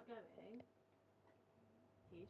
not going. Heat.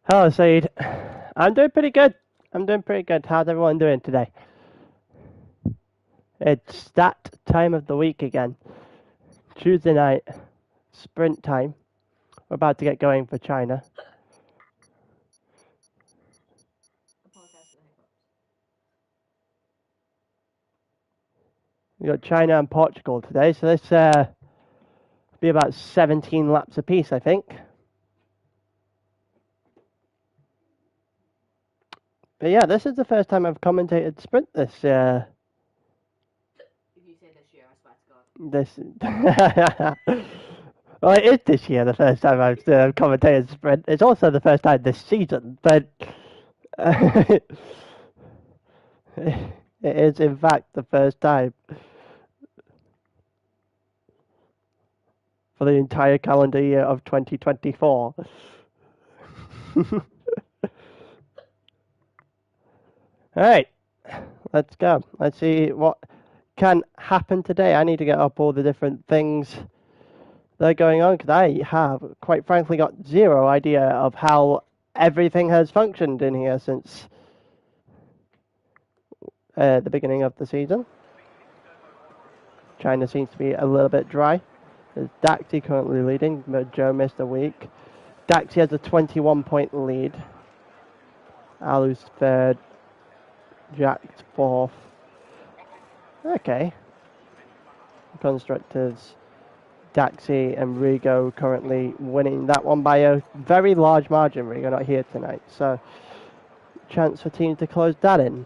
Hello, Saeed. I'm doing pretty good. I'm doing pretty good. How's everyone doing today? It's that time of the week again. Tuesday night, sprint time. We're about to get going for China. We got China and Portugal today, so this be about 17 laps apiece, I think. But yeah, this is the first time I've commentated sprint this. If you say this year, I swear to God. This. Well, it is this year the first time I've commentated sprint. It's also the first time this season, but it is in fact the first time for the entire calendar year of 2024. Alright, let's go. Let's see what can happen today. I need to get up all the different things that are going on because I have, quite frankly, got zero idea of how everything has functioned in here since the beginning of the season. China seems to be a little bit dry. There's Daxi currently leading, but Joe missed a week. Daxi has a 21-point lead. Alu's third. Jack's fourth. Okay. Constructors, Daxi and Rigo currently winning that one by a very large margin. Rigo not here tonight, so chance for teams to close that in.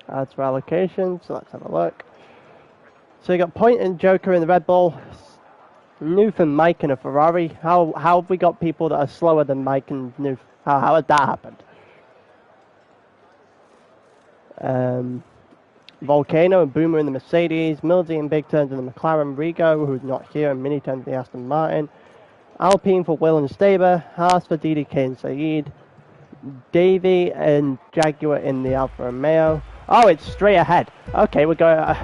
As for allocations, so let's have a look. So you got Point and Joker in the Red Bull, Noof and Mike in a Ferrari. How have we got people that are slower than Mike and Noof? How has that happened? Volcano and Boomer in the Mercedes, Millsy and Big Turns in the McLaren, Rigo, who's not here, and Mini Turns the Aston Martin, Alpine for Will and Staber, Haas for DDK and Saeed, Davey and Jaguar in the Alfa Romeo. Oh, it's straight ahead. Okay, we're going.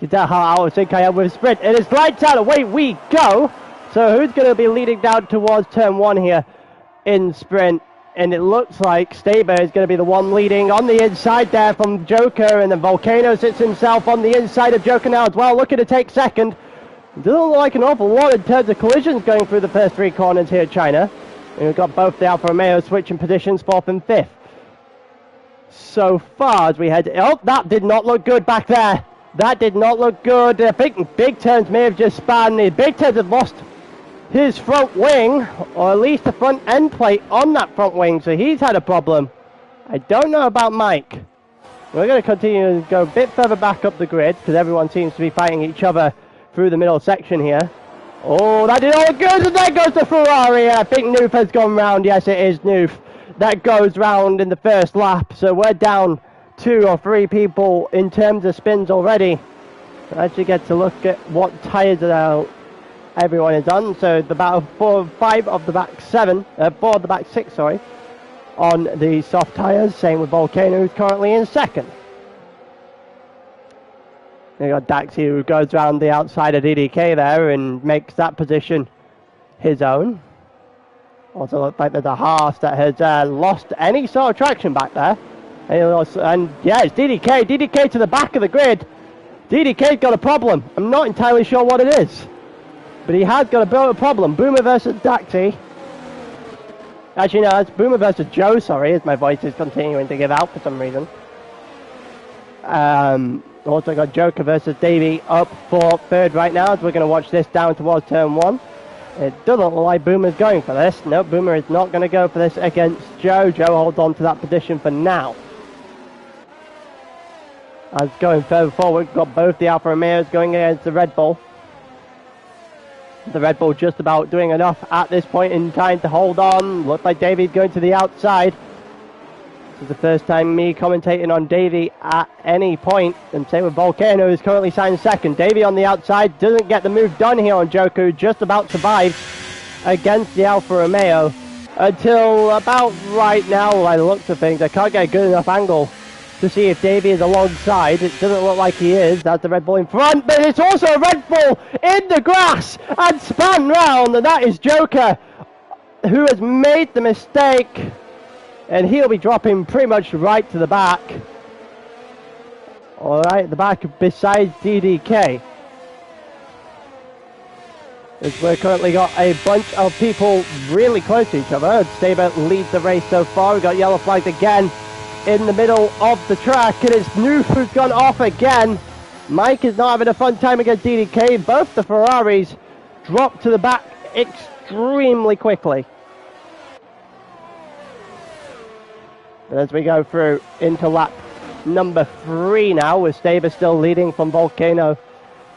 You tell how out of sync I am with sprint. It is lights out. Away we go. So who's going to be leading down towards turn one here in sprint? And it looks like Staber is going to be the one leading on the inside there from Joker, and then Volcano sits himself on the inside of Joker now as well, looking to take second. Doesn't look like an awful lot in terms of collisions going through the first three corners here at China. And we've got both the Alfa Romeo switching positions, fourth and fifth. So far as we head... Oh, that did not look good back there. That did not look good. I think Big Turns may have just spun. Big Turns have lost his front wing, or at least the front end plate on that front wing, so he's had a problem. I don't know about Mike. We're going to continue to go a bit further back up the grid, because everyone seems to be fighting each other through the middle section here. Oh, that did all good, and there goes the Ferrari. I think Noof has gone round. Yes, it is Noof. That goes round in the first lap, so we're down 2 or 3 people in terms of spins already. I actually get to look at what tyres everyone is on. So the battle 5 of the back 7, 4 of the back 6, sorry, on the soft tyres. Same with Volcano, who's currently in second. You got Daxi, who goes around the outside of DDK there and makes that position his own. Also looks like there's a Haas that has lost any sort of traction back there. And yeah, it's DDK. DDK to the back of the grid. DDK's got a problem. I'm not entirely sure what it is, but he has got a problem. Boomer versus Daxi. Actually, no, it's Boomer versus Joe, sorry, as my voice is continuing to give out for some reason. Also got Joker versus Davey up for third right now, as we're going to watch this down towards turn 1. It doesn't look like Boomer's going for this. No, Boomer is not going to go for this against Joe. Joe holds on to that position for now. As going further forward, we've got both the Alfa Romeos going against the Red Bull. The Red Bull just about doing enough at this point in time to hold on. Looks like Davey's going to the outside. This is the first time me commentating on Davey at any point. And same with Volcano, who's currently signed second. Davey on the outside doesn't get the move done here on Joku. Just about survives against the Alfa Romeo. Until about right now, by the looks of things, I can't get a good enough angle to see if Davey is alongside. It doesn't look like he is. That's the Red Bull in front, but it's also a Red Bull in the grass and spun round, and that is Joker, who has made the mistake, and he'll be dropping pretty much right to the back. Alright, the back besides DDK. As we've currently got a bunch of people really close to each other. Staber leads the race so far. We've got yellow flags again in the middle of the track, and it's Noof who's gone off again. Mike is not having a fun time against DDK. Both the Ferraris drop to the back extremely quickly. And as we go through into lap number 3 now, with Staber still leading from Volcano,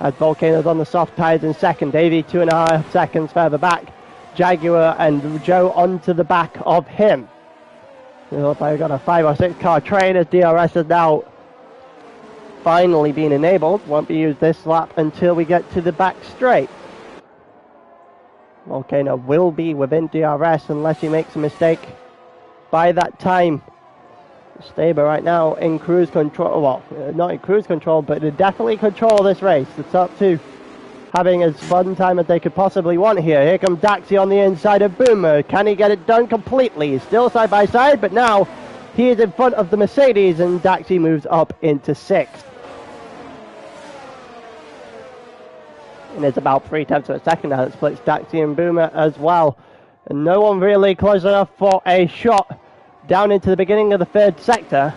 as Volcano's on the soft tyres in second. Davey 2.5 seconds further back. Jaguar and Joe onto the back of him. It looks like we've got a 5 or 6 car train as DRS has now finally been enabled. Won't be used this lap until we get to the back straight. Volcano will be within DRS unless he makes a mistake by that time. Staber right now in cruise control. Well, not in cruise control, but to definitely control this race. It's up to having as fun time as they could possibly want here. Here comes Daxi on the inside of Boomer. Can he get it done completely? He's still side by side, but now he is in front of the Mercedes, and Daxi moves up into 6th. And it's about 3/10 of a second now that splits Daxi and Boomer as well. And no one really close enough for a shot down into the beginning of the 3rd sector.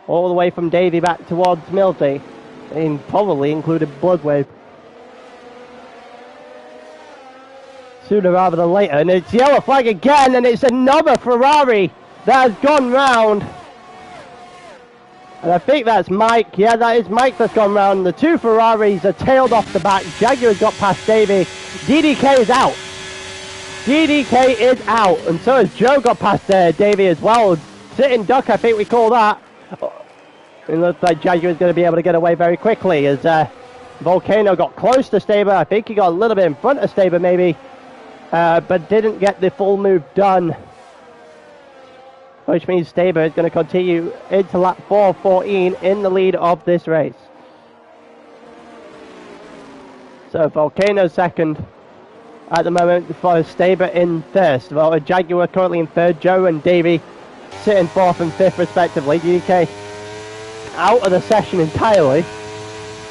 All the way from Davey back towards Milty. And probably included Bloodwave. Sooner rather than later, and it's yellow flag again, and it's another Ferrari that has gone round. And I think that's Mike. Yeah, that is Mike that's gone round. The 2 Ferraris are tailed off the back. Jaguar's got past Davey. DDK is out. DDK is out, and so has Joe got past Davey as well. Sitting duck, I think we call that. It looks like Jaguar's going to be able to get away very quickly as Volcano got close to Staber. I think he got a little bit in front of Staber maybe. But didn't get the full move done, which means Staber is going to continue into lap 4:14 in the lead of this race. So Volcano second at the moment for Staber in first. Well, Jaguar currently in third. Joe and Davey sitting 4th and 5th respectively. DK out of the session entirely,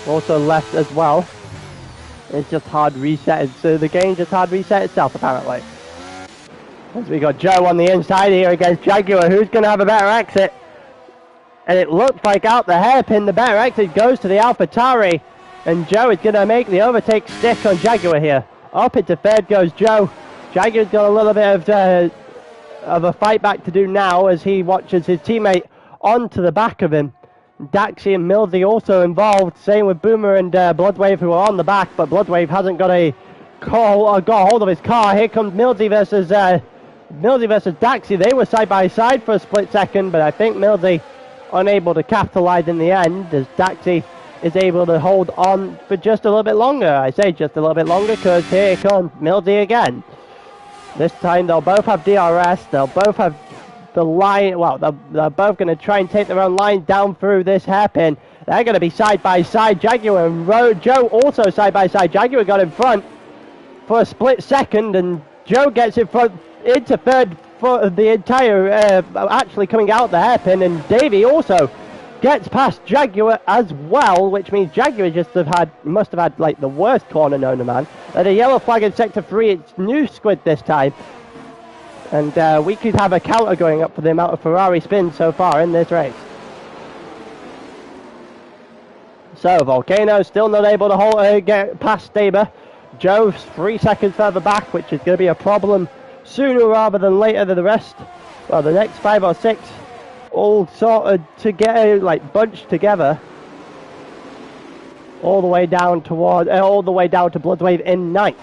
also left as well. It's just hard reset, so the game just hard reset itself apparently. As we got Joe on the inside here against Jaguar, who's going to have a better exit. And it looks like out the hairpin, the better exit goes to the AlphaTauri. And Joe is going to make the overtake stick on Jaguar here. Up into 3rd goes Joe. Jaguar's got a little bit of a fight back to do now as he watches his teammate onto the back of him. Daxi and Millsy also involved. Same with Boomer and Bloodwave, who are on the back, but Bloodwave hasn't got a hold of his car. Here comes Millsy versus Daxi. They were side by side for a split second, but I think Millsy unable to capitalize in the end as Daxi is able to hold on for just a little bit longer. I say just a little bit longer because here comes Millsy again. This time they'll both have DRS. They'll both have the line. Well, they're both going to try and take their own line down through this hairpin. They're going to be side by side. Jaguar and Joe also side by side. Jaguar got in front for a split second, and Joe gets in front into 3rd for the entire, actually coming out the hairpin, and Davey also gets past Jaguar as well, which means Jaguar must have had like the worst corner known to man. A yellow flag in sector 3. It's new squid this time. And we could have a counter going up for the amount of Ferrari spins so far in this race. So Volcano still not able to hold, get past Staber. Joe 3 seconds further back, which is going to be a problem sooner rather than later than the rest. Well, the next 5 or 6 all sort of together, like bunched together, all the way down to Bloodwave in 9th.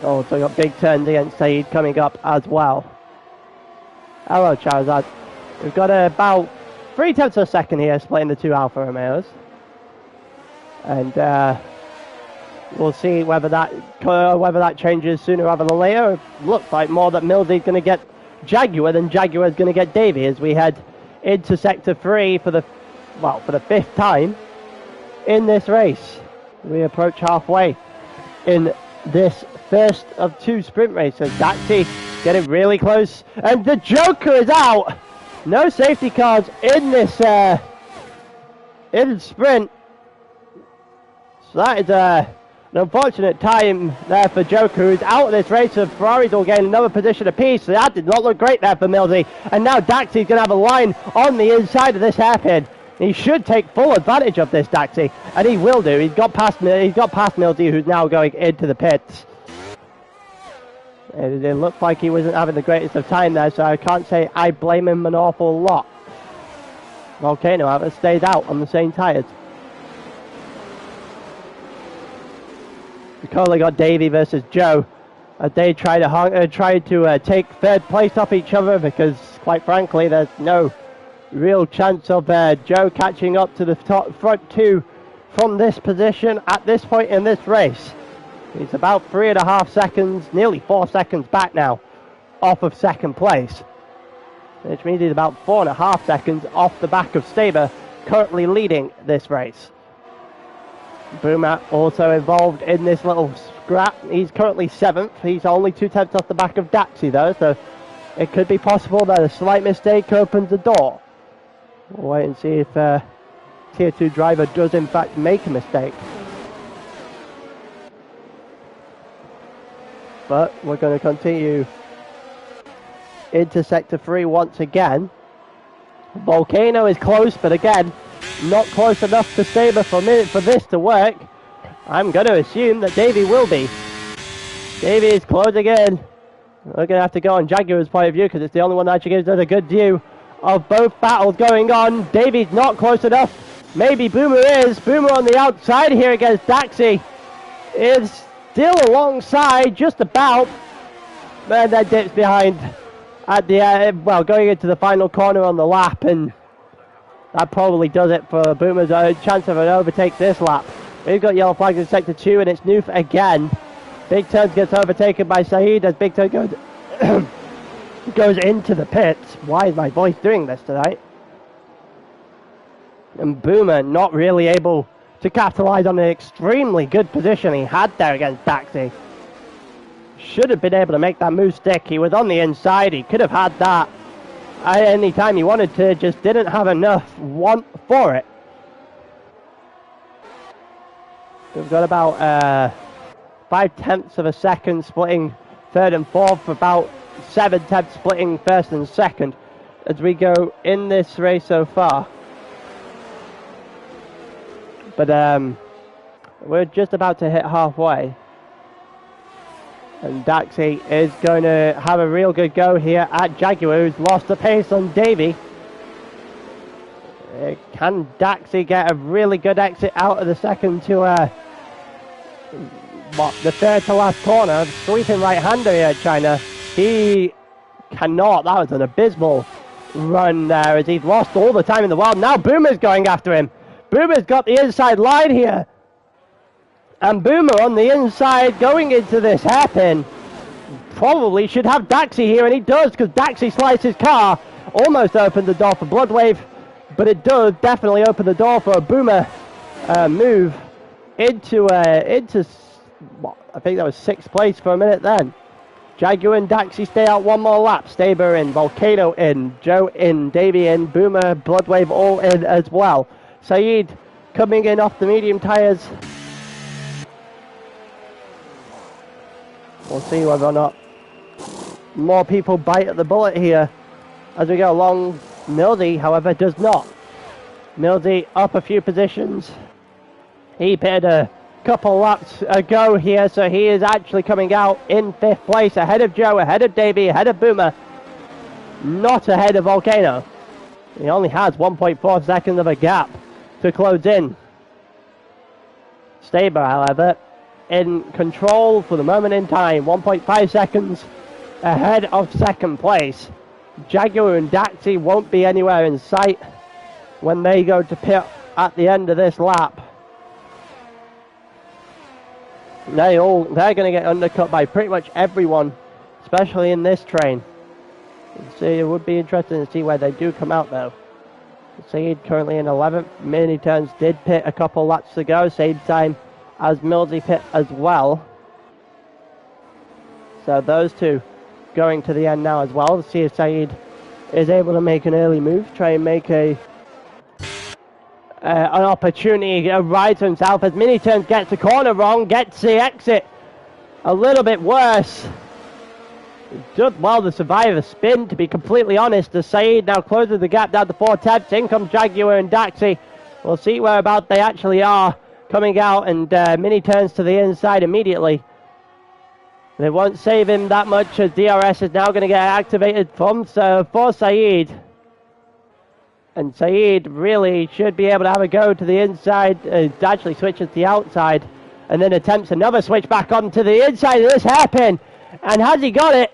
Oh, so we got big turns against Saeed coming up as well. Hello, Charizard. We've got about 0.3 of a second here splitting the 2 Alfa Romeos. And we'll see whether that changes sooner rather than later. It looks like more that Millsy's going to get Jaguar than Jaguar is going to get Davey as we head into Sector 3 for the 5th time in this race. We approach halfway in this first of 2 sprint races. Daxi getting really close, and the Joker is out. No safety cars in this in sprint. So that is an unfortunate time there for Joker, who's out of this race. So Ferraris will gain another position apiece. So that did not look great there for Millsy. And now Daxi's going to have a line on the inside of this hairpin. He should take full advantage of this, Daxi, and he will do. He's got past Millsy, who's now going into the pits. It looked like he wasn't having the greatest of time there, so I can't say I blame him an awful lot. Volcano, however, stayed out on the same tyres. We currently got Davey versus Joe as they try to take 3rd place off each other, because quite frankly there's no real chance of Joe catching up to the front 2 from this position at this point in this race. He's about 3.5 seconds, nearly 4 seconds back now off of 2nd place, which means he's about 4.5 seconds off the back of Staber, currently leading this race. Boomer also involved in this little scrap. He's currently 7th. He's only 2/10 off the back of Daxi though, so it could be possible that a slight mistake opens the door. We'll wait and see if Tier 2 driver does in fact make a mistake. But we're going to continue into Sector 3 once again. Volcano is close, but again, not close enough to Staber for this to work. I'm going to assume that Davey will be. Davey is closing in. We're going to have to go on Jaguar's point of view because it's the only one that actually gives us a good view of both battles going on. Davey's not close enough. Maybe Boomer is. Boomer on the outside here against Daxi is still alongside, just about. And then dips behind at the going into the final corner on the lap, and that probably does it for Boomer's chance of an overtake this lap. We've got yellow flags in Sector 2, and it's Noof again. Big Turn gets overtaken by Saeed as Big Turn goes, goes into the pits. Why is my voice doing this tonight? And Boomer not really able to capitalize on an extremely good position he had there against Daxi. Should have been able to make that move stick. He was on the inside. He could have had that at any time he wanted to, just didn't have enough want for it. We've got about 5/10 of a second splitting 3rd and 4th, about 7/10 splitting 1st and 2nd as we go in this race so far. But we're just about to hit halfway. And Daxi is going to have a real good go here at Jaguar, who's lost the pace on Davey. Can Daxi get a really good exit out of the second to the 3rd to last corner? Sweeping right-hander here at China. He cannot. That was an abysmal run there as he's lost all the time in the world. Now Boomer's going after him. Boomer's got the inside line here. And Boomer on the inside going into this hairpin. Probably should have Daxi here, and he does, because Daxi slides his car. Almost opened the door for Bloodwave, but it does definitely open the door for a Boomer move into what, I think that was 6th place for a minute then. Jaguar and Daxi stay out one more lap. Staber in, Volcano in, Joe in, Davey in, Boomer, Bloodwave all in as well. Saeed coming in off the medium tyres. We'll see whether or not more people bite at the bullet here as we go along. Millsy, however, does not. Mildy up a few positions. He pitted a couple laps ago here, so he is actually coming out in 5th place, ahead of Joe, ahead of Davey, ahead of Boomer, not ahead of Volcano. He only has 1.4 seconds of a gap to close in. Staber, however, in control for the moment in time, 1.5 seconds ahead of 2nd place. Jaguar and Daxi won't be anywhere in sight when they go to pit at the end of this lap. They're going to get undercut by pretty much everyone, especially in this train. So it would be interesting to see where they do come out though. Saeed currently in 11th. Mini Turns did pit a couple laps to go, same time as Mildy pit as well. So those two going to the end now as well, to see if Saeed is able to make an early move, try and make an opportunity, a ride to himself as Mini Turns gets the corner wrong, gets the exit a little bit worse. Did well to survive a spin, to be completely honest, as Saeed now closes the gap down to 4 tenths. In comes Jaguar and Daxi. We'll see whereabout they actually are coming out, and Mini Turns to the inside immediately. They won't save him that much as DRS is now going to get activated for Saeed. And Saeed really should be able to have a go to the inside. Actually switches to the outside and then attempts another switch back onto the inside of this hairpin. And has he got it?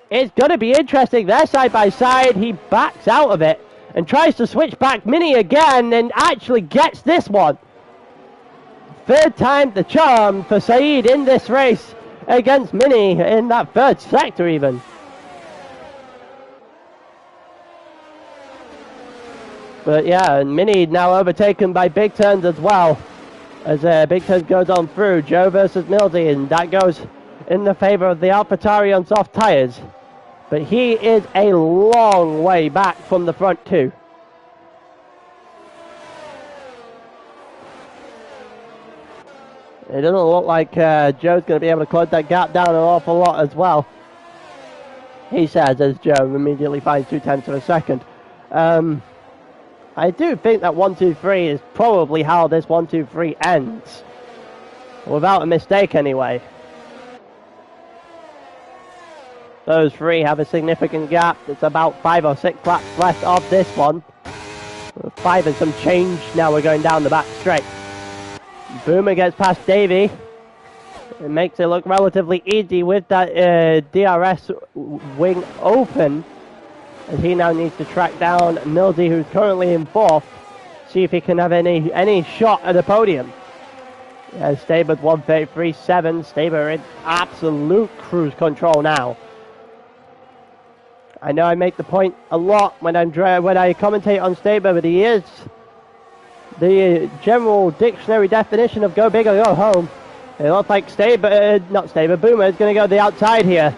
It's going to be interesting. They're side by side. He backs out of it and tries to switch back Mini again and actually gets this one. 3rd time the charm for Saeed in this race against Mini in that 3rd sector even. But yeah, and Mini now overtaken by Big Turns as well. As Big Turns goes on through. Joe versus Mildy, and that goes in the favor of the AlphaTauri on soft tires. But he is a long way back from the front two. It doesn't look like Joe's going to be able to close that gap down an awful lot as well. He says, as Joe immediately finds 2 tenths of a second. I do think that 1-2-3 is probably how this 1-2-3 ends. Without a mistake anyway. Those three have a significant gap. It's about 5 or 6 laps left of this one. 5 and some change. Now we're going down the back straight. Boomer gets past Davey. It makes it look relatively easy with that DRS wing open. As he now needs to track down Mildy, who's currently in 4th. See if he can have any shot at the podium. Staber's 1:33.7. Staber in absolute cruise control now. I know I make the point a lot when I commentate on Staber, but he is the general dictionary definition of go big or go home. It looks like Boomer is going to go the outside here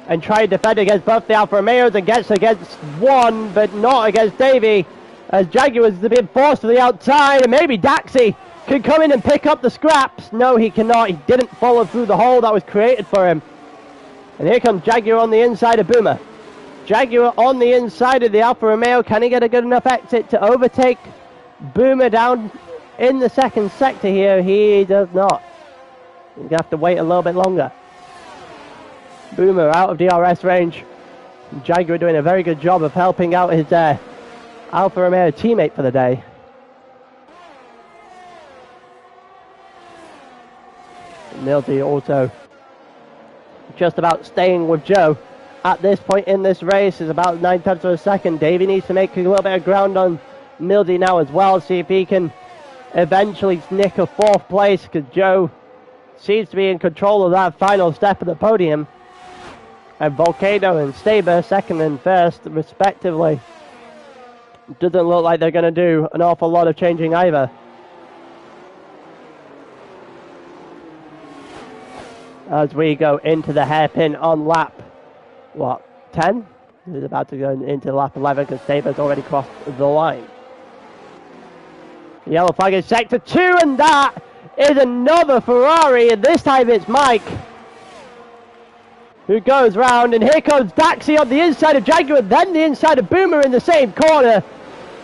and try to defend against both the Alfa Romeos and gets against one, but not against Davey, as Jaguar's been forced to the outside, and maybe Daxi can come in and pick up the scraps. No, he cannot. He didn't follow through the hole that was created for him. And here comes Jaguar on the inside of Boomer. Jaguar on the inside of the Alfa Romeo. Can he get a good enough exit to overtake Boomer down in the 2nd sector here? He does not. He's going to have to wait a little bit longer. Boomer out of DRS range. Jaguar doing a very good job of helping out his Alfa Romeo teammate for the day. Mildy also just about staying with Joe at this point in this race. Is about 9 tenths of a second. Davey needs to make a little bit of ground on Mildy now as well. See if he can eventually nick a 4th place, because Joe seems to be in control of that final step of the podium. And Volcano and Staber 2nd and 1st respectively. Doesn't look like they're going to do an awful lot of changing either. As we go into the hairpin on lap, 10? He's about to go into lap 11 because Staber's already crossed the line. Yellow flag is sector 2, and that is another Ferrari, and this time it's Mike who goes round, and here comes Daxi on the inside of Jaguar, then the inside of Boomer in the same corner.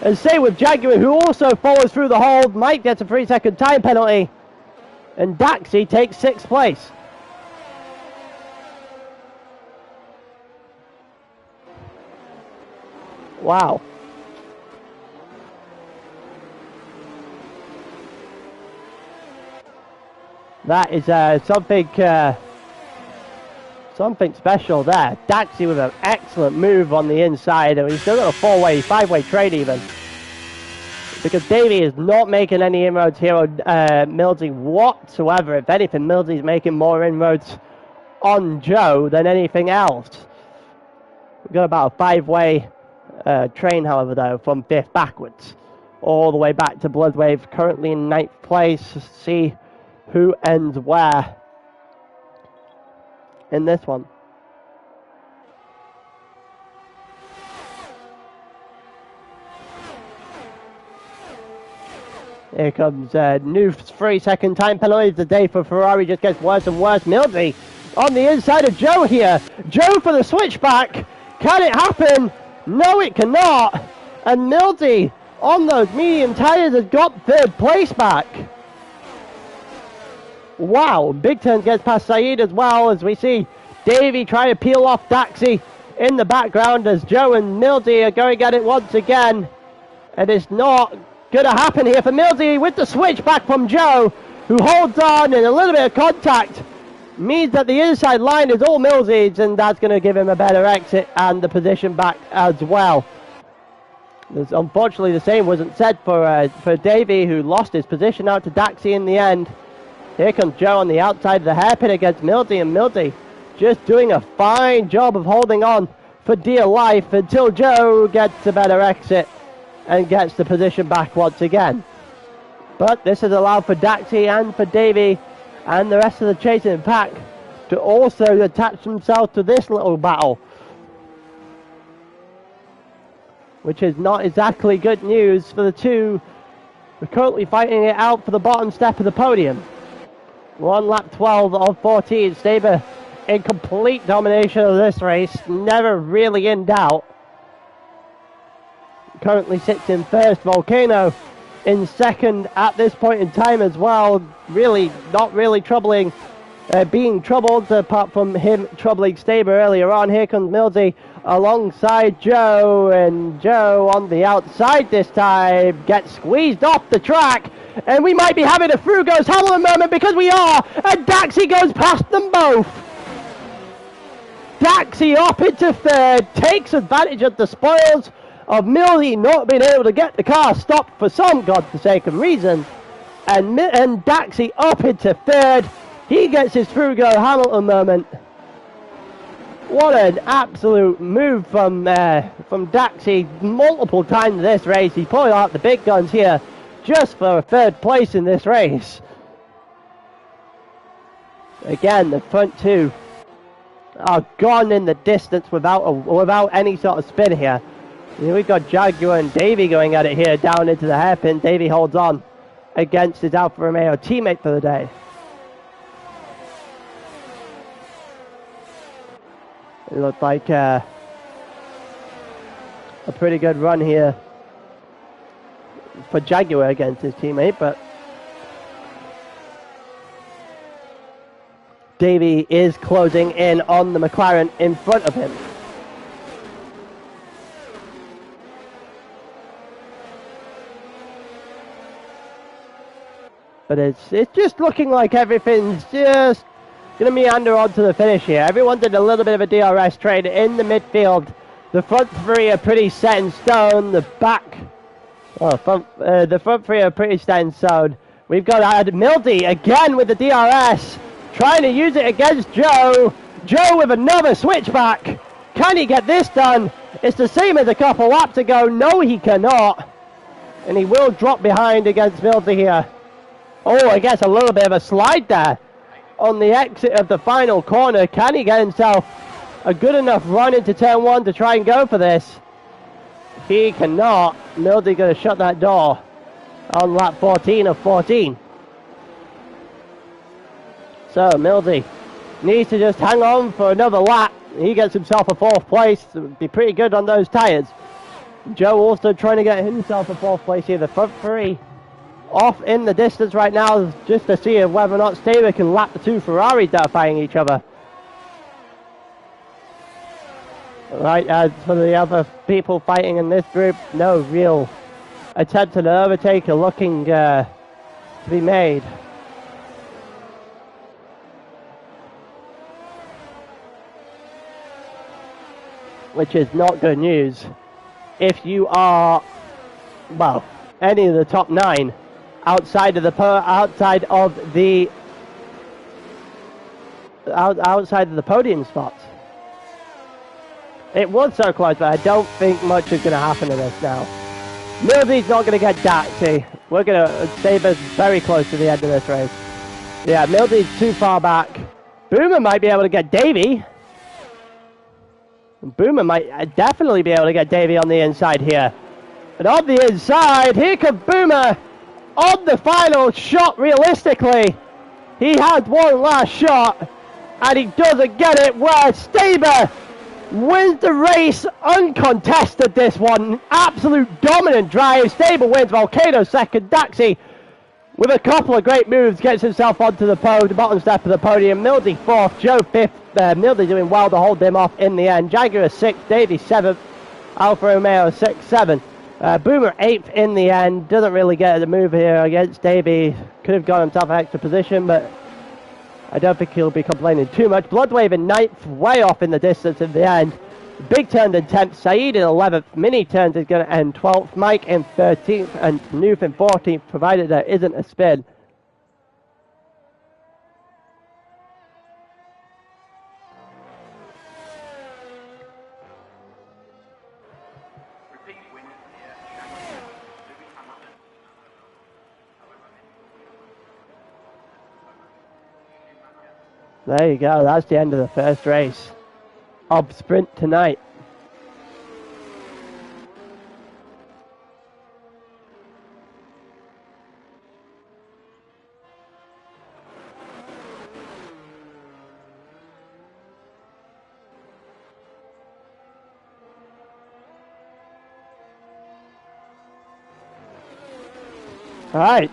And same with Jaguar, who also follows through the hold. Mike gets a 3-second time penalty. And Daxi takes 6th place. Wow. That is something special there. Daxi with an excellent move on the inside, and he's still got a 5-way trade even. Because Davey is not making any inroads here on Milsey whatsoever. If anything, Milsey's making more inroads on Joe than anything else. We've got about a 5-way train, however, though, from 5th backwards. All the way back to Bloodwave, currently in 9th place. See who ends where in this one. Here comes Noof's 3-second time penalty. The day for Ferrari just gets worse and worse. Milsey on the inside of Joe here. Joe for the switchback. Can it happen? No, it cannot. And Milsey on those medium tyres has got 3rd place back. Wow, Big Turns gets past Saeed as well, as we see Davey try to peel off Daxi in the background as Joe and Milsey are going at it once again. And it's not going to happen here for Milsey with the switch back from Joe, who holds on, and a little bit of contact means that the inside line is all Milsey's, and that's going to give him a better exit and the position back as well. Unfortunately, the same wasn't said for Davey, who lost his position out to Daxi in the end. Here comes Joe on the outside of the hairpin against Milsey, and Milsey just doing a fine job of holding on for dear life until Joe gets a better exit and gets the position back once again. But this has allowed for Daxi and for Davey and the rest of the chasing pack to also attach themselves to this little battle, which is not exactly good news for the two who are currently fighting it out for the bottom step of the podium. We're on lap 12 of 14. Staber in complete domination of this race, never really in doubt. Currently sits in 1st. Volcano in 2nd at this point in time as well. Really not really being troubled, apart from him troubling Staber earlier on. Here comes Milsey alongside Joe, and Joe on the outside this time gets squeezed off the track, and we might be having a through goes Hamilton moment, because we are, and Daxi goes past them both. Daxi up into 3rd, takes advantage of the spoils of Milsey not being able to get the car stopped for some godforsaken reason, and Daxi up into 3rd. He gets his through go Hamilton moment. What an absolute move from Daxi multiple times this race. He's pulling out the big guns here just for 3rd place in this race. Again, the front two are gone in the distance without any sort of spin here. We've got Jaguar and Davey going at it here down into the hairpin. Davey holds on against his Alfa Romeo teammate for the day. It looked like a pretty good run here for Jaguar against his teammate, but Davey is closing in on the McLaren in front of him. But it's just looking like everything's just going to meander on to the finish here. Everyone did a little bit of a DRS trade in the midfield. The front three are pretty set in stone. The front three are pretty set in stone. We've got Mildy again with the DRS, trying to use it against Joe. Joe with another switchback. Can he get this done? It's the same as a couple laps ago. No, he cannot. And he will drop behind against Mildy here. Oh, I guess a little bit of a slide there on the exit of the final corner. Can he get himself a good enough run into turn 1 to try and go for this? He cannot. Mildy going to shut that door on lap 14 of 14. So Mildy needs to just hang on for another lap. He gets himself a 4th place. It would be pretty good on those tyres. Joe also trying to get himself a fourth place here. The front three off in the distance right now just to see whether or not Staber can lap the two Ferraris that are fighting each other. Right, as for the other people fighting in this group, no real attempt at an overtake are looking to be made. Which is not good news if you are, well, any of the top 9 outside of the podium spots. It was so close, but I don't think much is going to happen in this now. Millsy's not going to get Daxi. We're going to Saber's very close to the end of this race. Yeah, Millsy's too far back. Boomer might be able to get Davey. Boomer might definitely be able to get Davey on the inside here. And on the inside, here comes Boomer on the final shot. Realistically, he had one last shot, and he doesn't get it. Where Staber wins the race uncontested. This one, absolute dominant drive. Staber wins. Volcano second. Daxi with a couple of great moves gets himself onto the bottom step of the podium. Mildy fourth, Joe fifth. Mildy doing well to hold them off in the end. Jaguar sixth, Davey seventh, Alfa Romeo 6-7. Boomer 8th in the end. Doesn't really get the move here against Davey. Could have got himself an extra position, but I don't think he'll be complaining too much. Bloodwave in 9th, way off in the distance in the end. Big Turn in 10th, Saeed in 11th, Mini Turns is going to end 12th, Mike in 13th, and Noof in 14th, provided there isn't a spin. There you go, that's the end of the first race of Sprint tonight. Alright,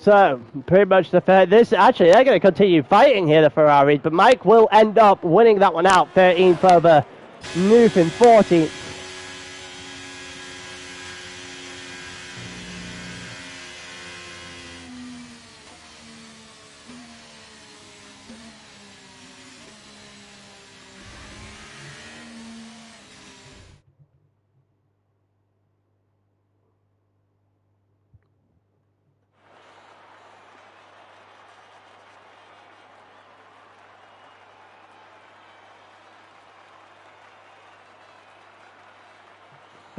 so pretty much this actually they're going to continue fighting here, the Ferraris, but Mike will end up winning that one out, 13th over Noof in 14th.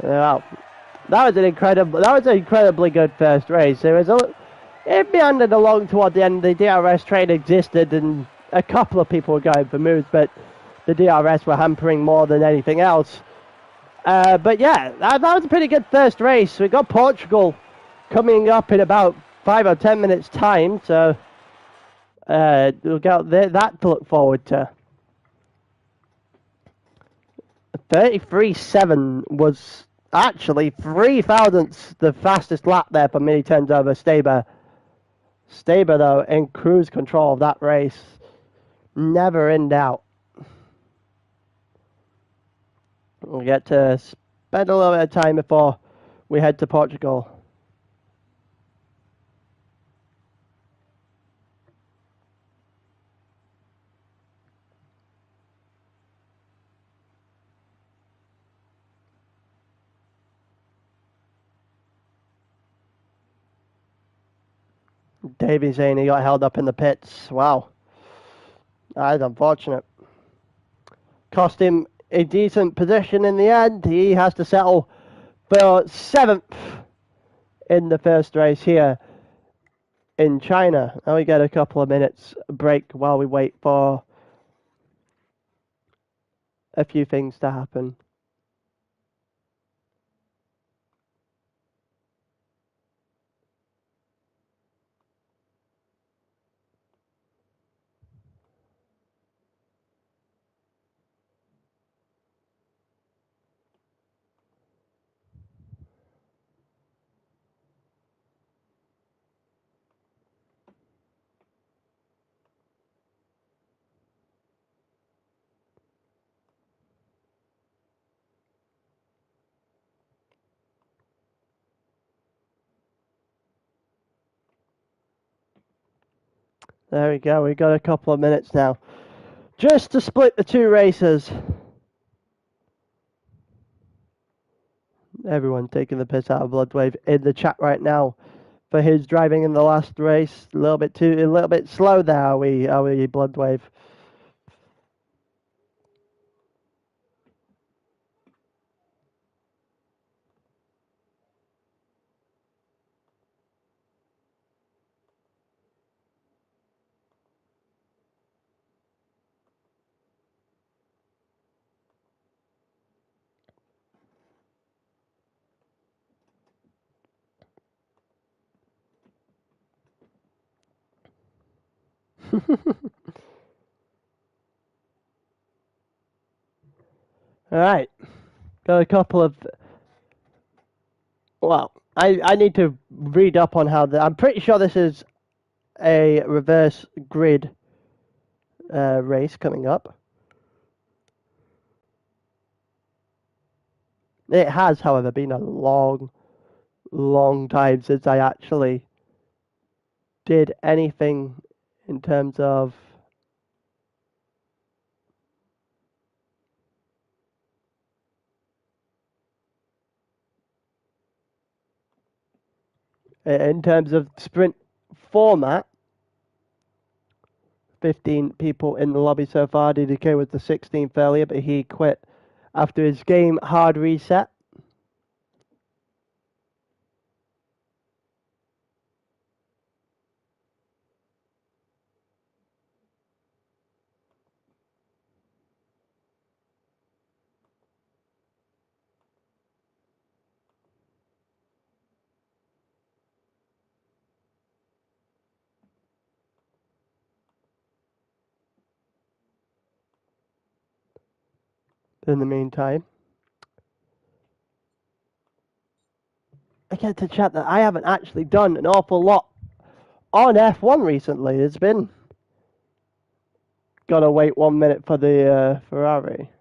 Well, that was an incredibly good first race. It meandered along toward the end. The DRS train existed, and a couple of people were going for moves, but the DRS were hampering more than anything else. But yeah, that was a pretty good first race. We got Portugal coming up in about 5 or 10 minutes time, so we'll get that to look forward to. 33.7 was actually 3 thousandths the fastest lap there for Mini Turns over Staber. Staber, though, in cruise control of that race. Never in doubt. We'll get to spend a little bit of time before we head to Portugal. Davey saying he got held up in the pits. Wow. That's unfortunate. Cost him a decent position in the end. He has to settle for 7th in the first race here in China. Now we get a couple of minutes break while we wait for a few things to happen. There we go. We got a couple of minutes now, just to split the two races. Everyone taking the piss out of Bloodwave in the chat right now for his driving in the last race. A little bit slow there. Are we Bloodwave? All right, got a couple of. Well, I need to read up on how I'm pretty sure this is a reverse grid race coming up. It has, however, been a long time since I actually did anything in terms of sprint format. 15 people in the lobby so far. DDK was the 16th earlier, but he quit after his game hard reset. In the meantime, I get to chat that I haven't actually done an awful lot on F1 recently. It's been gotta wait 1 minute for the Ferrari.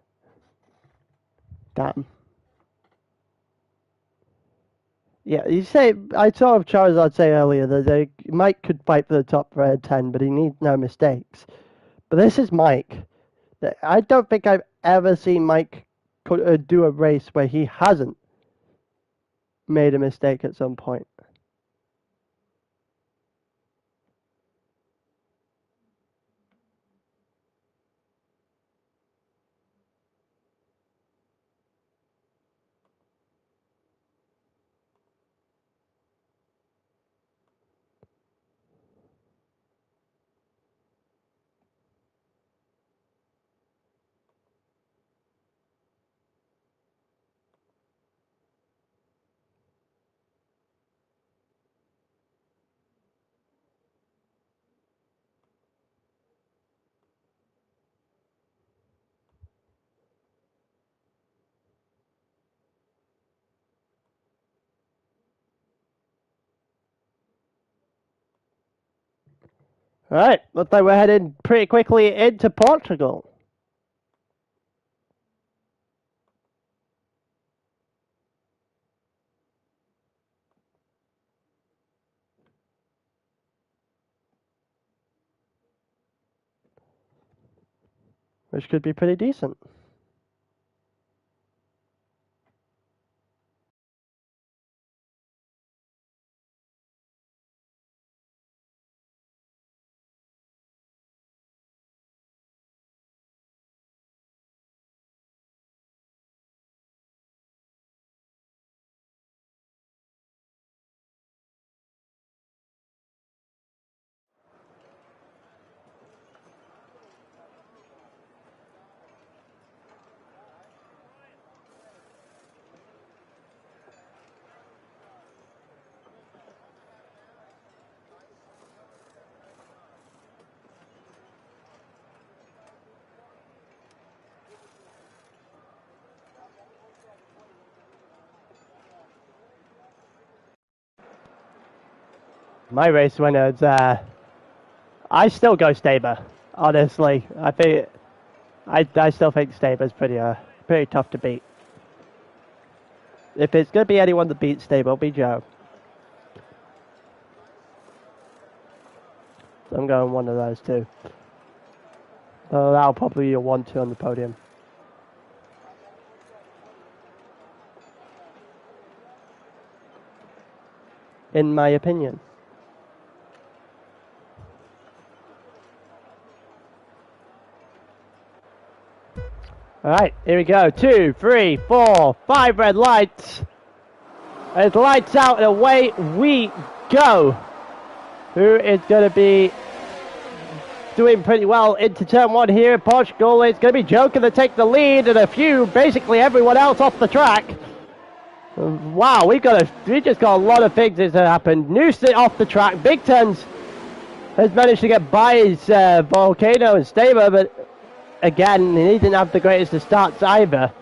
Damn. Yeah, you say I saw of Charizard say earlier that Mike could fight for the top 10, but he needs no mistakes. But this is Mike. I don't think I've ever seen Mike do a race where he hasn't made a mistake at some point. All right, looks like we're heading pretty quickly into Portugal. Which could be pretty decent. My race winners, I still go Staber. Honestly, I still think Staber's pretty tough to beat. If it's gonna be anyone to beat Staber, it'll be Joe. I'm going one of those two. So that'll probably be a 1-2 on the podium. In my opinion. Alright, here we go. 2, 3, 4, 5 red lights. It's lights out and away we go. Who is going to be doing pretty well into turn 1 here in Portugal? It's going to be Joker to take the lead and basically everyone else off the track. Wow, we just got a lot of things that happened. Noosa off the track. Big Turns has managed to get by his Volcano and Staber, but again, he didn't have the greatest of starts either.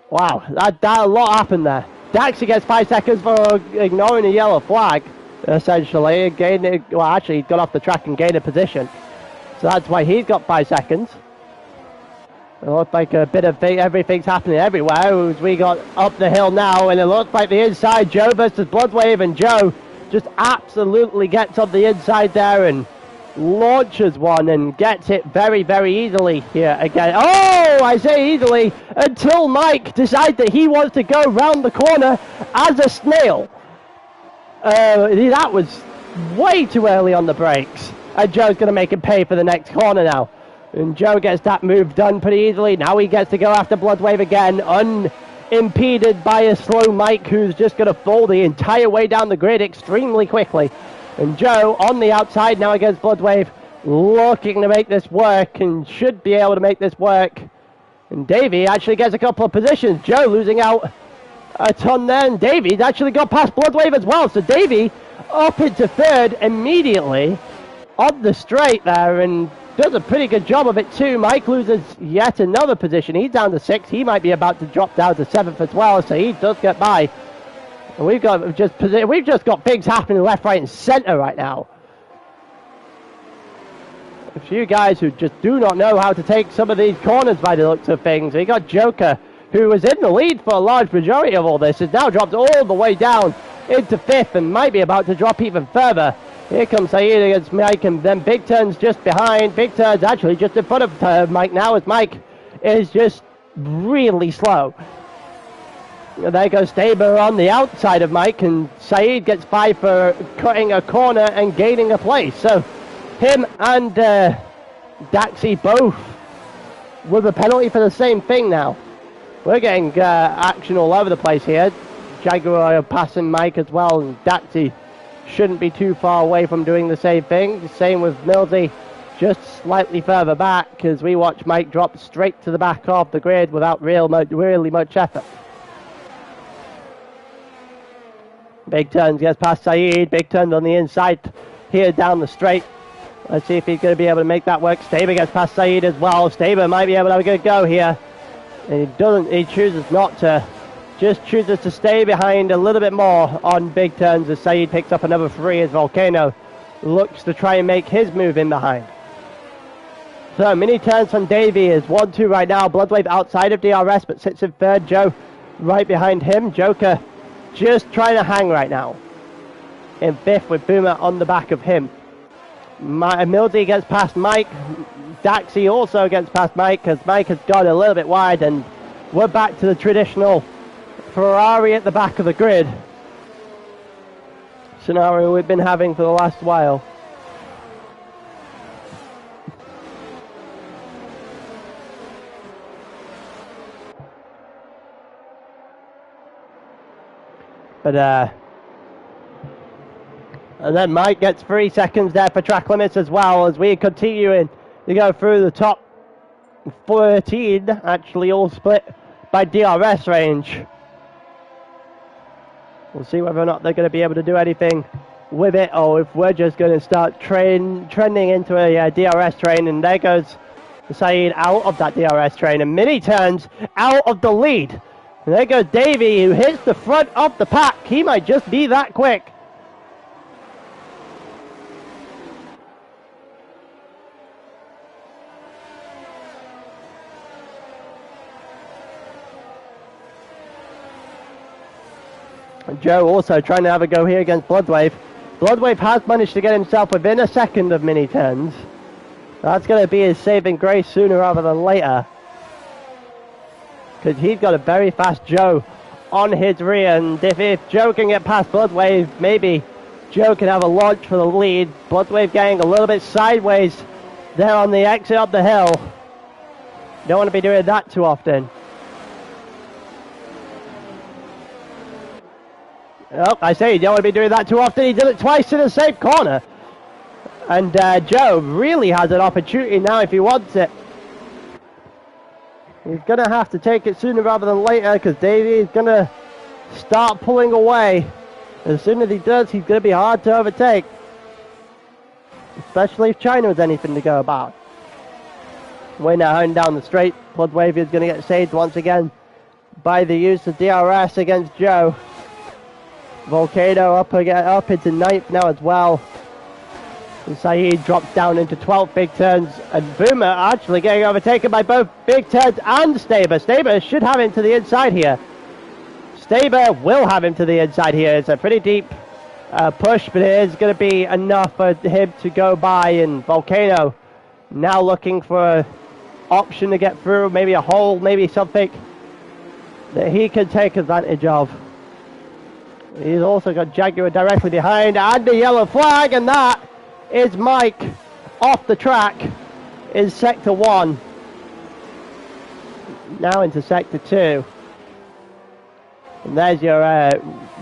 Wow, that a lot happened there. Daxi gets 5 seconds for ignoring a yellow flag, essentially. Actually, he got off the track and gained a position. So that's why he's got 5 seconds. It looks like a bit of everything's happening everywhere as we got up the hill now, and it looks like the inside, Joe versus Bloodwave, and Joe just absolutely gets on the inside there and launches one and gets it very, very easily here again. Oh, I say easily until Mike decides that he wants to go round the corner as a snail. That was way too early on the brakes, and Joe's going to make him pay for the next corner now. And Joe gets that move done pretty easily. Now he gets to go after Bloodwave again, unimpeded by a slow Mike who's just going to fall the entire way down the grid extremely quickly. And Joe on the outside now against Bloodwave, looking to make this work and should be able to make this work. And Davey actually gets a couple of positions. Joe losing out a ton there, and Davey's actually got past Bloodwave as well. So Davey up into third immediately on the straight there and does a pretty good job of it too. Mike loses yet another position. He's down to 6. He might be about to drop down to 7th as well, so he does get by. And we've just got things happening left, right, and centre right now. A few guys who just do not know how to take some of these corners by the looks of things. We got Joker, who was in the lead for a large majority of all this, has now dropped all the way down into 5th and might be about to drop even further. Here comes Saeed against Mike, and then Big Turn's just behind. Big Turn's actually just in front of Mike now, as Mike is just really slow. And there goes Staber on the outside of Mike, and Saeed gets 5 for cutting a corner and gaining a place. So him and Daxi both with a penalty for the same thing now. We're getting action all over the place here. Jaguar passing Mike as well, and Daxi shouldn't be too far away from doing the same thing. Same with Millsy, just slightly further back as we watch Mike drop straight to the back of the grid without really much effort. Big Turns gets past Saeed. Big Turns on the inside here down the straight. Let's see if he's going to be able to make that work. Staber gets past Saeed as well. Staber might be able to have a good go here. And he doesn't. He chooses not to. Just chooses to stay behind a little bit more on Big Turns as Saeed picks up another 3 as Volcano looks to try and make his move in behind. So mini turns from Davey is 1-2 right now. Bloodwave outside of DRS but sits in third. Joe right behind him. Joker just trying to hang right now in 5th with Boomer on the back of him. Mildy gets past Mike. Daxi also gets past Mike because Mike has gone a little bit wide, and we're back to the traditional Ferrari at the back of the grid scenario we've been having for the last while. But and then Mike gets 3 seconds there for track limits as well as we continue to go through the top 13, actually all split by DRS range. We'll see whether or not they're going to be able to do anything with it, or if we're just going to start trending into a DRS train. And there goes Saeed out of that DRS train, and Mini Turns out of the lead. And there goes Davey, who hits the front of the pack. He might just be that quick. Joe also trying to have a go here against Bloodwave. Bloodwave has managed to get himself within a second of mini turns. That's going to be his saving grace sooner rather than later. Because he's got a very fast Joe on his rear, and if Joe can get past Bloodwave, maybe Joe can have a launch for the lead. Bloodwave getting a little bit sideways there on the exit up the hill. Don't want to be doing that too often. Oh, I say you don't want to be doing that too often. He did it twice in the same corner. And Joe really has an opportunity now if he wants it. He's going to have to take it sooner rather than later, because Davey is going to start pulling away. As soon as he does, he's going to be hard to overtake. Especially if China has anything to go about. We're now heading down the straight. Bloodwave is going to get saved once again by the use of DRS against Joe. Volcano up into 9th now as well. And Saeed drops down into 12th big turns. And Boomer actually getting overtaken by both big turns and Staber. Staber should have him to the inside here. Staber will have him to the inside here. It's a pretty deep push, but it is going to be enough for him to go by. And Volcano now looking for an option to get through. Maybe a hole, maybe something that he can take advantage of. He's also got Jaguar directly behind, and the yellow flag, and that is Mike off the track in Sector 1. Now into Sector 2. And there's your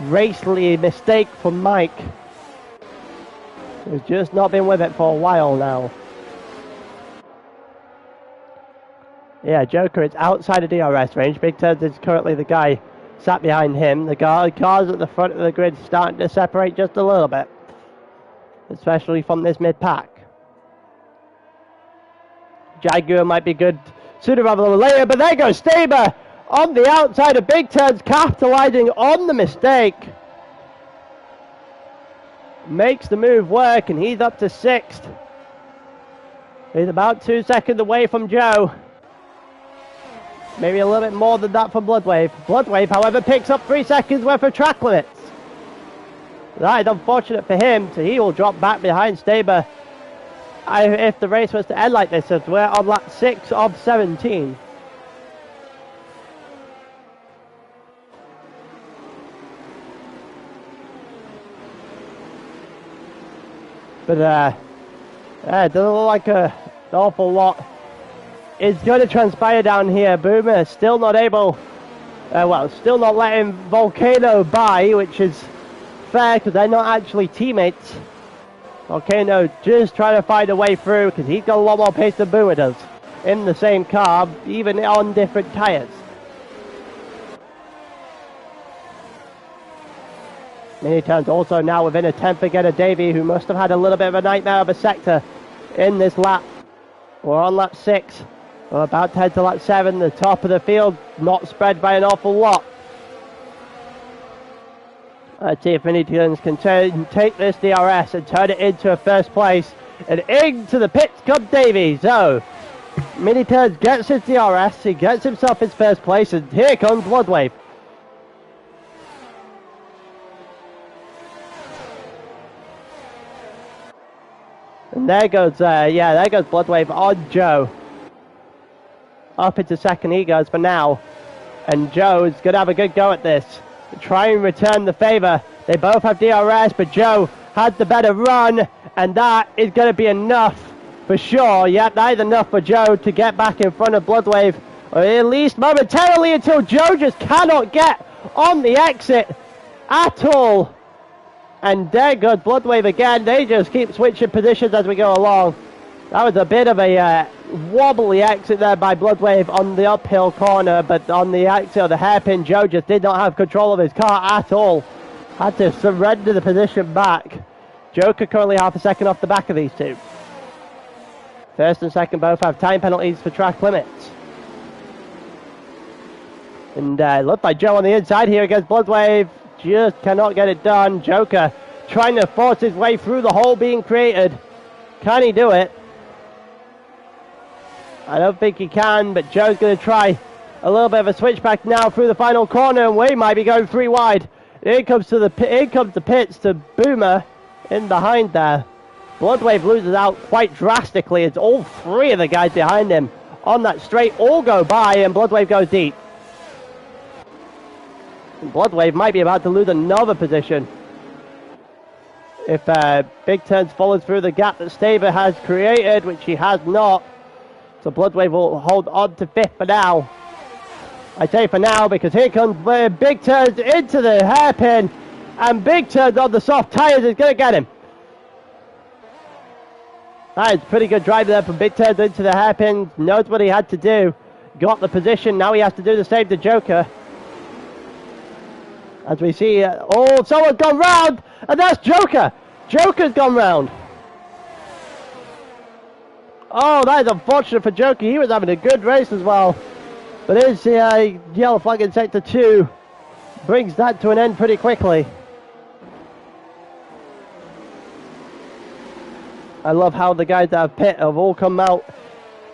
racely mistake from Mike, who's just not been with it for a while now. Yeah, Joker is outside of DRS range. Big Turns is currently the guy sat behind him. The cars at the front of the grid starting to separate just a little bit, especially from this mid-pack. Jaguar might be good sooner rather than later, but there goes Staber on the outside of Big Turns, capitalizing on the mistake. Makes the move work, and he's up to 6th. He's about 2 seconds away from Joe. Maybe a little bit more than that from Bloodwave. Bloodwave, however, picks up 3 seconds worth of track limits. That is unfortunate for him, so he will drop back behind Staber if the race was to end like this, as we're on lap 6 of 17. But it doesn't look like an awful lot is going to transpire down here. Boomer still not able, still not letting Volcano by, which is fair because they're not actually teammates. Volcano just trying to find a way through because he's got a lot more pace than Boomer does in the same car, even on different tyres. Mini turns also now within a 10th again of Davey, who must have had a little bit of a nightmare of a sector in this lap. We're on lap 6. We're about to head to lap 7. The top of the field not spread by an awful lot. Let's see if Mini Turns can take this DRS and turn it into a first place. And into the pits comes Davey. So, Mini Turns gets his DRS. He gets himself his first place. And here comes Bloodwave. And there goes Bloodwave on Joe. Up into second he goes for now. And Joe is going to have a good go at this. Try and return the favour. They both have DRS, but Joe had the better run. And that is going to be enough for sure. Yeah, that is enough for Joe to get back in front of Bloodwave. Or at least momentarily, until Joe just cannot get on the exit at all. And there goes Bloodwave again. They just keep switching positions as we go along. That was a bit of a wobbly exit there by Bloodwave on the uphill corner, but on the exit of the hairpin, Joe just did not have control of his car at all. Had to surrender the position back. Joker currently half a second off the back of these two. First and second both have time penalties for track limits. And it looked like Joe on the inside here against Bloodwave. Just cannot get it done. Joker trying to force his way through the hole being created. Can he do it? I don't think he can, but Joe's going to try a little bit of a switchback now through the final corner, and we might be going 3 wide. Here comes the pits to Boomer. in behind there. Bloodwave loses out quite drastically as all three of the guys behind him on that straight all go by, and Bloodwave goes deep. And Bloodwave might be about to lose another position if Big Turns follows through the gap that Staber has created, which he has not. So Bloodwave will hold on to 5th for now. I say for now because here comes Big Turns into the hairpin, and Big Turns on the soft tyres is going to get him. That is pretty good drive there from Big Turns into the hairpin. Knows what he had to do. Got the position. Now he has to do the save to Joker. As we see, oh, someone's gone round, and that's Joker. Joker's gone round. Oh, that is unfortunate for Joker. He was having a good race as well. But his yellow flag in sector 2 brings that to an end pretty quickly. I love how the guys that have pit have all come out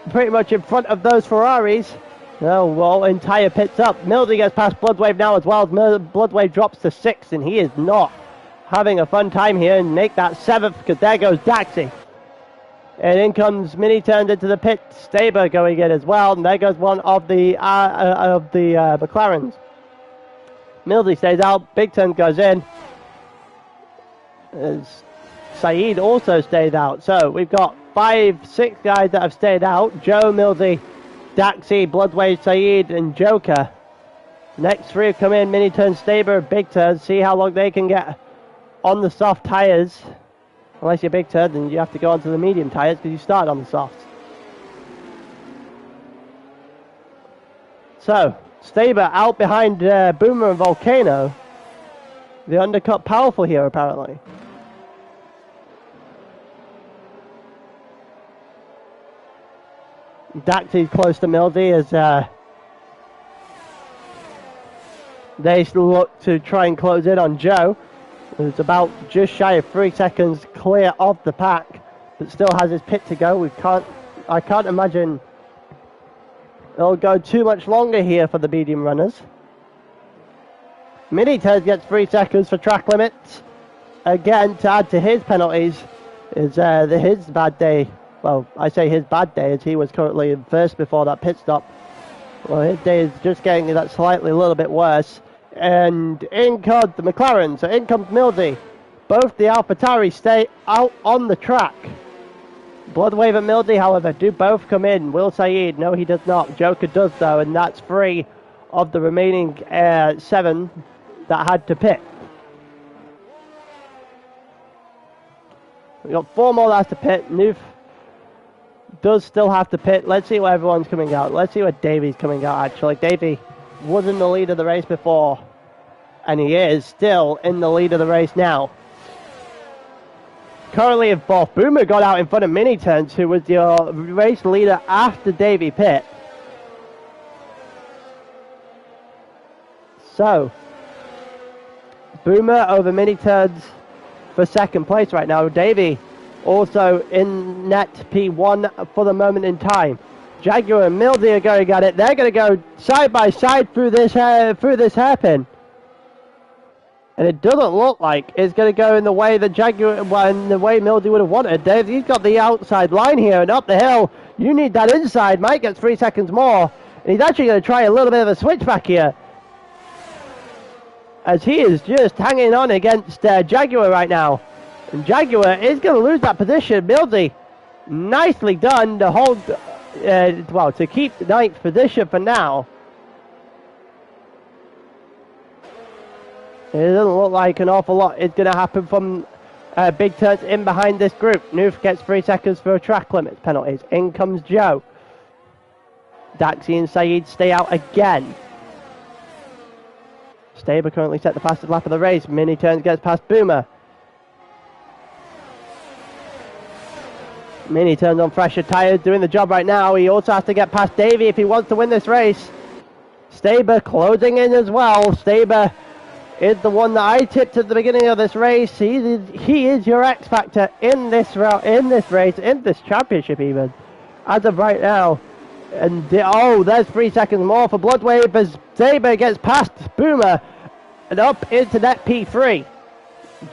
pretty much in front of those Ferraris. Oh, well, entire pits up. Mildy gets past Bloodwave now as well. Bloodwave drops to 6th, and he is not having a fun time here, and make that 7th, because there goes Daxi. And in comes Mini Turns into the pit. Staber going in as well, and there goes one of the McLarens. Mildy stays out. Big Turn goes in. As Saeed also stayed out. So we've got 5-6 guys that have stayed out. Joe, Mildy, Daxi, Bloodwave, Saeed, and Joker. Next 3 have come in. Mini Turn, Staber, Big Turn. See how long they can get on the soft tyres. Unless you're Big Turn, then you have to go onto the medium tyres because you started on the softs. So, Staber out behind Boomer and Volcano. The undercut powerful here, apparently. Daxi's close to Mildy as they look to try and close in on Joe, who's about just shy of 3 seconds clear of the pack, but still has his pit to go. I can't imagine it'll go too much longer here for the medium runners. Mini Ted gets 3 seconds for track limits. Again, to add to his penalties is his bad day. Well, I say his bad day as he was currently in first before that pit stop. Well, his day is just getting that slightly a little bit worse. And in comes the McLaren, so in comes Mildy. Both the AlphaTauri stay out on the track. Bloodwave and Mildy, however, do both come in. Will Saeed, no he does not. Joker does though, and that's 3 of the remaining 7 that had to pit. We've got 4 more that has to pit. Noof does still have to pit. Let's see where everyone's coming out. Let's see where Davy's coming out, actually. Davy was in the lead of the race before, and he is still in the lead of the race now. Currently in 4th. Boomer got out in front of Mini Turns, who was your race leader after Davy pit. So, Boomer over Mini Turns for 2nd place right now. Davy also in net P1 for the moment in time. Jaguar and Mildy are going at it. They're going to go side by side through this hairpin. And it doesn't look like it's going to go in the way that Jaguar, in the way Mildy would have wanted. Dave, he's got the outside line here and up the hill. You need that inside. Mike gets 3 seconds more. And he's actually going to try a little bit of a switchback here, as he is just hanging on against Jaguar right now. And Jaguar is going to lose that position. Mildy, nicely done to hold, to keep the 9th position for now. It doesn't look like an awful lot is going to happen from Big Turns in behind this group. Noof gets 3 seconds for track limits penalties. In comes Joe. Daxi and Saeed stay out again. Staber currently set the fastest lap of the race. Mini Turns gets past Boomer. Mini Turns on fresher tyres, doing the job right now. He also has to get past Davy if he wants to win this race. Staber closing in as well. Staber is the one that I tipped at the beginning of this race. He is your X factor in this race, in this championship even, as of right now. And there's 3 seconds more for Bloodwave as Staber gets past Boomer and up into that P3.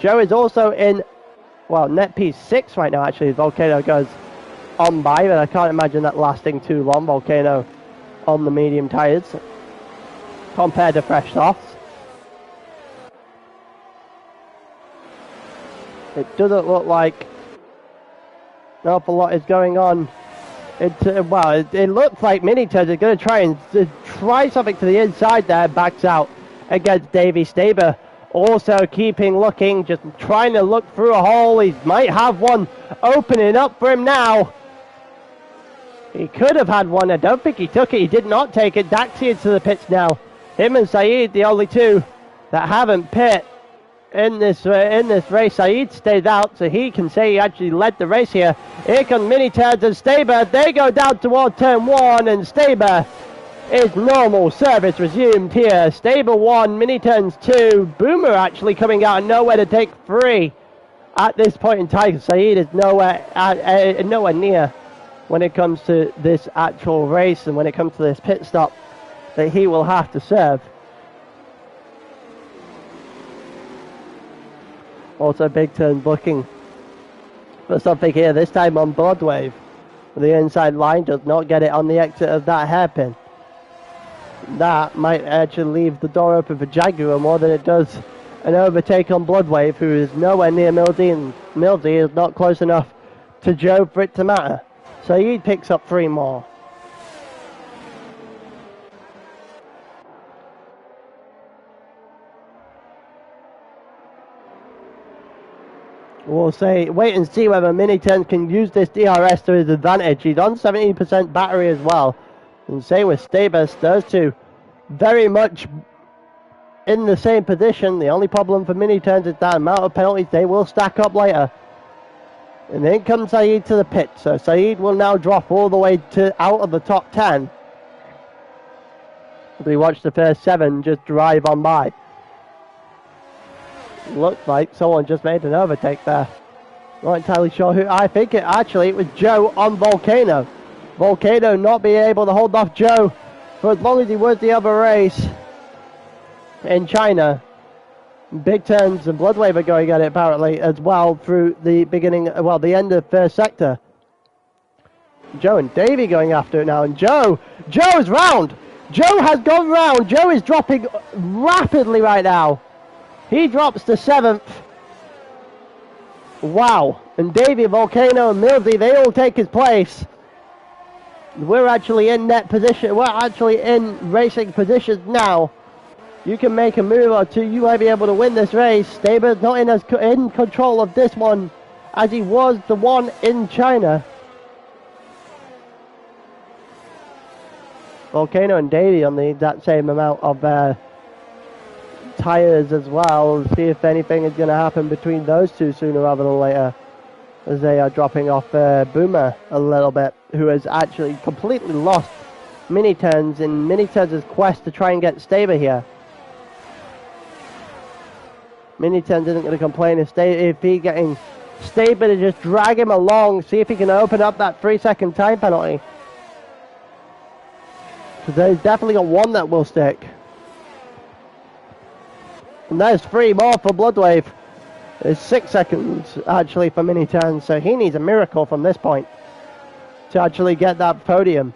Joe is also in well, net P6 right now, actually. Volcano goes on by, but I can't imagine that lasting too long. Volcano on the medium tyres compared to fresh softs. It doesn't look like an awful lot is going on. It looks like Mini Turds are going to try something to the inside there. Backs out against Davy Staber. Also keeping looking, just trying to look through a hole. He might have one opening up for him now. He could have had one. I don't think he took it. He did not take it. Daxi into the pits now. Him and Saeed, the only two that haven't pit in this race. Saeed stayed out, so he can say he actually led the race here. Here come Mini Turds and Staber. They go down toward turn 1, and Staber is normal service resumed here. Staber 1, Mini Turds 2. Boomer actually coming out of nowhere to take 3 at this point in time. Saeed is nowhere near when it comes to this actual race and when it comes to this pit stop that he will have to serve. Also, Big Turn looking for something here, this time on Bloodwave. The inside line does not get it on the exit of that hairpin. That might actually leave the door open for Jaguar more than it does an overtake on Bloodwave, who is nowhere near Mildy, and Mildy is not close enough to Joe for it to matter. So he picks up 3 more. We'll wait and see whether Mini Turds can use this DRS to his advantage. He's on 17% battery as well. And same with Stabus, those two very much in the same position. The only problem for Mini Turds is that amount of penalties they will stack up later. And then comes Saeed to the pit. So Saeed will now drop all the way to out of the top 10. As we watch the first 7 just drive on by. Looks like someone just made an overtake there. Not entirely sure who. I think it was Joe on Volcano. Volcano not being able to hold off Joe for as long as he was the other race in China. Big Turns and Bloodwave are going at it apparently as well through the the end of first sector. Joe and Davey going after it now, and Joe's round. Joe has gone round. Joe is dropping rapidly right now. He drops to 7th. Wow. And Davey, Volcano, and Milsey, they all take his place. We're actually in net position. We're actually in racing positions now. You can make a move or two. You might be able to win this race. Staber's not in control of this one as he was the one in China. Volcano and Davey on the exact same amount of tires as well. See if anything is going to happen between those two sooner rather than later, as they are dropping off Boomer a little bit, who has actually completely lost Mini Turds in Mini Turds' quest to try and get Staber here. Mini Turds isn't going to complain if he's getting Staber to just drag him along, see if he can open up that 3-second time penalty. Because there's definitely a one that will stick. And there's 3 more for Bloodwave. There's 6 seconds actually for Mini Turds, so he needs a miracle from this point to actually get that podium.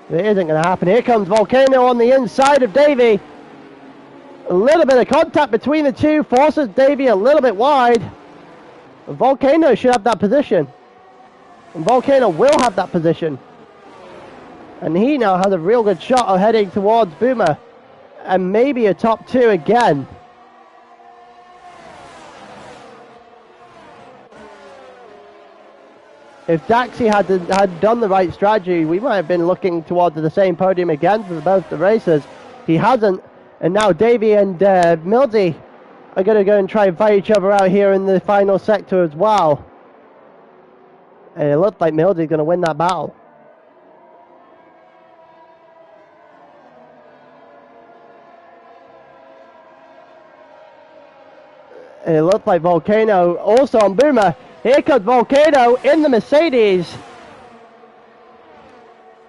It isn't going to happen. Here comes Volcano on the inside of Davey. A little bit of contact between the two forces Davey a little bit wide. Volcano should have that position. And Volcano will have that position. And he now has a real good shot of heading towards Boomer. And maybe a top 2 again. If Daxi had done the right strategy, we might have been looking towards the same podium again for both the races. He hasn't. And now Davey and Mildy are going to go and try and fight each other out here in the final sector as well. And it looks like Mildy's going to win that battle. And it looks like Volcano also on Boomer. Here comes Volcano in the Mercedes.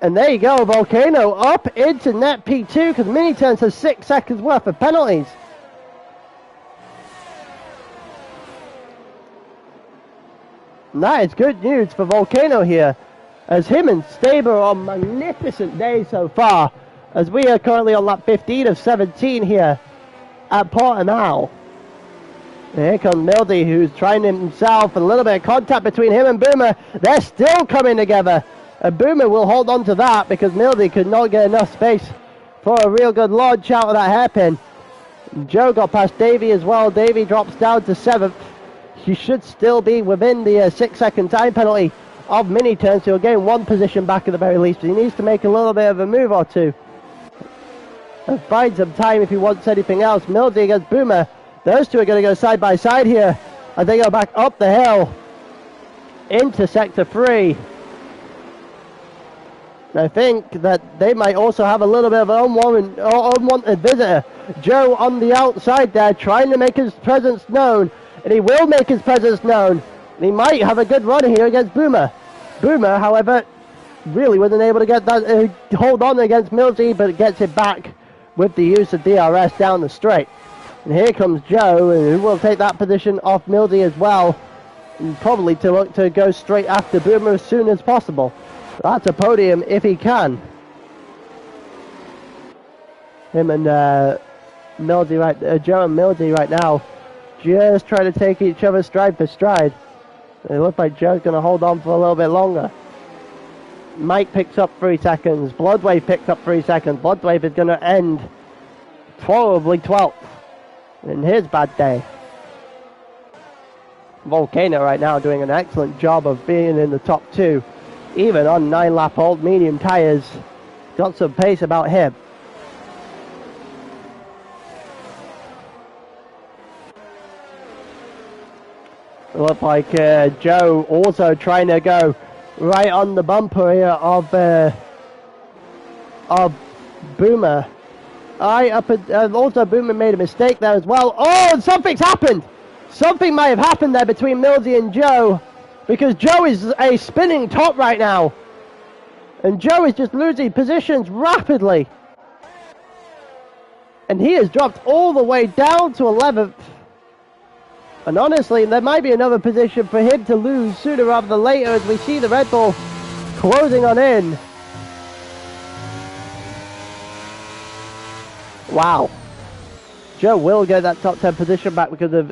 And there you go, Volcano up into net P2 because Mini Turds has 6 seconds worth of penalties. And that is good news for Volcano here, as him and Staber are on a magnificent day so far, as we are currently on lap 15 of 17 here at Portimao. Here comes Mildy, who's trying himself, a little bit of contact between him and Boomer. They're still coming together. And Boomer will hold on to that because Mildy could not get enough space for a real good launch out of that hairpin. Joe got past Davey as well. Davey drops down to 7th. He should still be within the 6-second time penalty of mini turns, so he'll gain 1 position back at the very least. But he needs to make a little bit of a move or two and find some time if he wants anything else. Mildy against Boomer. Those two are going to go side by side here as they go back up the hill into sector 3. And I think that they might also have a little bit of an unwanted visitor. Joe on the outside there trying to make his presence known, and he will make his presence known. And he might have a good run here against Boomer. Boomer, however, really wasn't able to get that hold on against Milty, but gets it back with the use of DRS down the straight. And here comes Joe, who will take that position off Mildy as well, and probably to look to go straight after Boomer as soon as possible. That's a podium if he can. Him and Joe and Mildy right now just trying to take each other stride for stride. It looks like Joe's going to hold on for a little bit longer. Mike picks up 3 seconds. Bloodwave picks up 3 seconds. Bloodwave is going to end probably 12th in his bad day. Volcano right now doing an excellent job of being in the top 2, even on 9-lap old medium tyres. Got some pace about him. It looks like Joe also trying to go right on the bumper here of Boomer. Also Boomer made a mistake there as well. Oh, and something's happened! Something might have happened there between Mildy and Joe, because Joe is a spinning top right now. And Joe is just losing positions rapidly. And he has dropped all the way down to 11th. And honestly, there might be another position for him to lose sooner rather than later as we see the Red Bull closing on in. Wow. Joe will get that top 10 position back because of,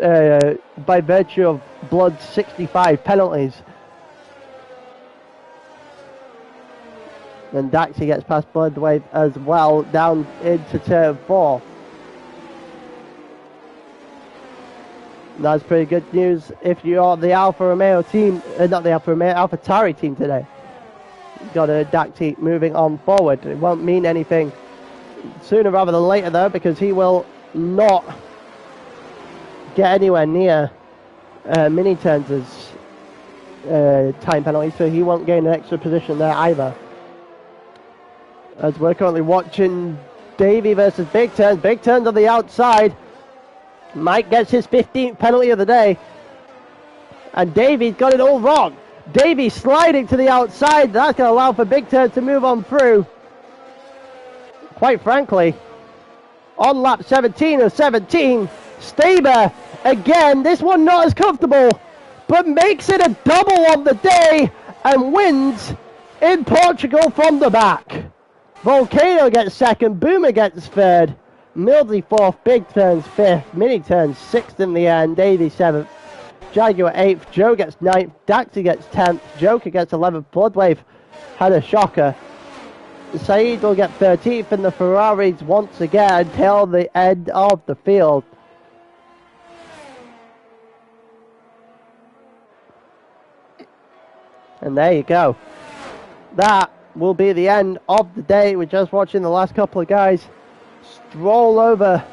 by virtue of Blood's 65 penalties. And Daxi gets past Bloodwave as well, down into turn 4. That's pretty good news if you're the Alfa Romeo team, not the Alfa Romeo, AlphaTauri team today. You've got a Daxi moving on forward. It won't mean anything sooner rather than later though, because he will not get anywhere near mini turns as time penalty, so he won't gain an extra position there either. As we're currently watching Davey versus Big Turns. Big Turns on the outside. Mike gets his 15th penalty of the day. And Davey's got it all wrong. Davey sliding to the outside. That's going to allow for Big Turn to move on through. Quite frankly, on lap 17 of 17, Staber, again, this one not as comfortable, but makes it a double on the day and wins in Portugal from the back. Volcano gets second, Boomer gets third, Mildy fourth, Big Turns fifth, Mini Turns sixth in the end, Davey seventh, Jaguar eighth, Joe gets ninth, Daxi gets 10th, Joker gets 11th, Bloodwave had a shocker. Saeed will get 13th, and the Ferraris once again till the end of the field. And there you go. That will be the end of the day. We're just watching the last couple of guys stroll over.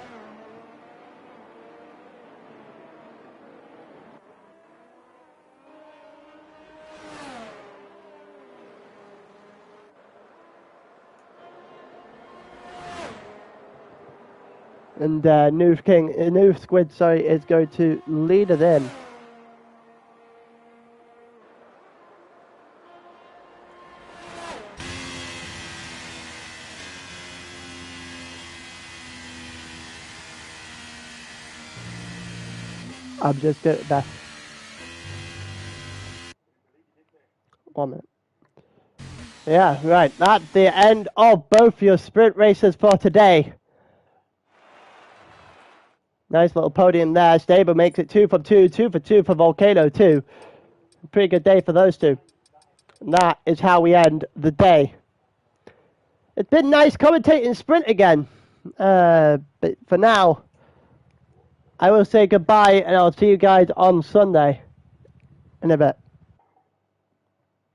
And New Squid, is going to lead it in. I'm just going to 1 minute. Yeah, right. That's the end of both your sprint races for today. Nice little podium there. Staber makes it 2 for 2, 2 for 2 for Volcano too. Pretty good day for those two. And that is how we end the day. It's been nice commentating sprint again. But for now, I will say goodbye and I'll see you guys on Sunday in a bit.